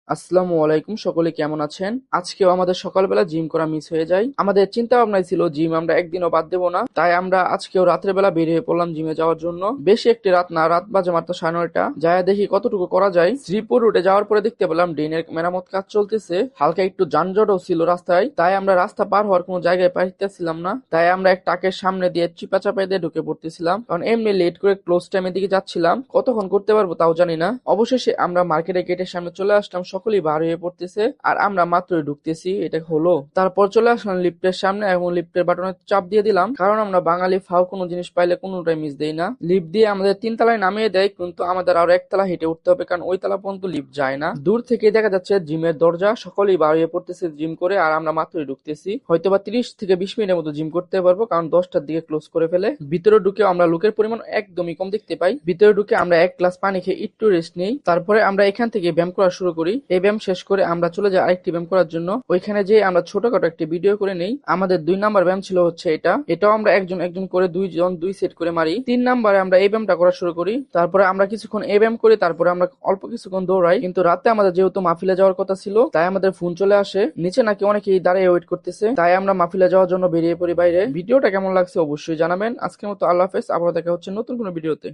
আসসালামু আলাইকুম, সকলে কেমন আছেন? আজকেও আমাদের সকালবেলা জিম করা মিস হয়ে যায়। আমাদের চিন্তা ভাবনায় ছিল জিম আমরা একদিনও বাদ দেব না, তাই আমরা আজকেও রাতের বেলা বের হয়ে পড়লাম জিমে যাওয়ার জন্য। বেশি একটি রাত না, রাত বাজে মাত্র 9:30। যায় দেখি কতটুকু করা যায়। শ্রীপুর রুটে যাওয়ার পরে দেখতে পেলাম ড্রেনের মেরামত কাজ চলতেছে, হালকা একটু যানজটও ছিল রাস্তায়, তাই আমরা রাস্তা পার হওয়ার কোনো জায়গায় পাইতেছিলাম না। তাই আমরা এক ট্রাকের সামনে দিয়ে চিপা চাপাই দিয়ে ঢুকে পড়তেছিলাম, কারণ এমনি লেট করে ক্লোজ টাইমের দিকে যাচ্ছিলাম, কতক্ষণ করতে পারবো তাও জানি না। অবশেষে আমরা মার্কেটের গেটের সামনে চলে আসলাম, সকলেই বার হয়ে পড়তেছে আর আমরা মাত্রই ঢুকতেছি। এটা হলো, তারপর চলে আসলাম লিফটের সামনে এবং লিফটের বাটনে চাপ দিয়ে দিলাম, কারণ আমরা বাঙালি ফাও কোনো জিনিস পাইলে কোনোটাই মিস দেই না। লিফট দিয়ে আমাদের 3 তলায় নামিয়ে দেয়, কিন্তু আমাদের আরো 1 তলা হেঁটে উঠতে হবে, কারণ ওই তলা পর্যন্ত লিফট যায় না। দূর থেকে দেখা যাচ্ছে জিমের দরজা, সকলেই বার হয়ে পড়তেছে জিম করে, আর আমরা মাত্রই ঢুকতেছি। হয়তোবা 30 থেকে 20 মিনিটের মতো জিম করতে পারবো, কারণ 10টার দিকে ক্লোজ করে ফেলে। ভিতরে ঢুকে আমরা লোকের পরিমাণ একদমই কম দেখতে পাই। ভিতরে ঢুকে আমরা এক গ্লাস পানি খেয়ে একটু রেস্ট নেই, তারপরে আমরা এখান থেকে ব্যায়াম করা শুরু করি। এই ব্যায়াম শেষ করে আমরা চলে যাই আরেকটি ব্যায়াম করার জন্য। ওইখানে যে আমরা ছোটখাটো একটি ভিডিও করে নেই। আমাদের 2 নাম্বার ব্যায়াম ছিল হচ্ছে এটাও আমরা একজন একজন করে 2 জন 2 সেট করে মারি। 3 নাম্বারে আমরা এই ব্যায়ামটা করা শুরু করি, তারপরে আমরা কিছুক্ষণ এই ব্যায়াম করি, তারপরে আমরা অল্প কিছুক্ষণ দৌড়াই। কিন্তু রাতে আমাদের যেহেতু মাহফিলে যাওয়ার কথা ছিল, তাই আমাদের ফোন চলে আসে নিচে নাকি অনেকেই দাঁড়িয়ে ওয়েট করতেছে, তাই আমরা মাহফিলে যাওয়ার জন্য বেরিয়ে পড়ি বাইরে। ভিডিওটা কেমন লাগছে অবশ্যই জানাবেন। আজকের মতো আল্লাহ হাফেজ, আবার দেখা হচ্ছে নতুন কোনো ভিডিওতে।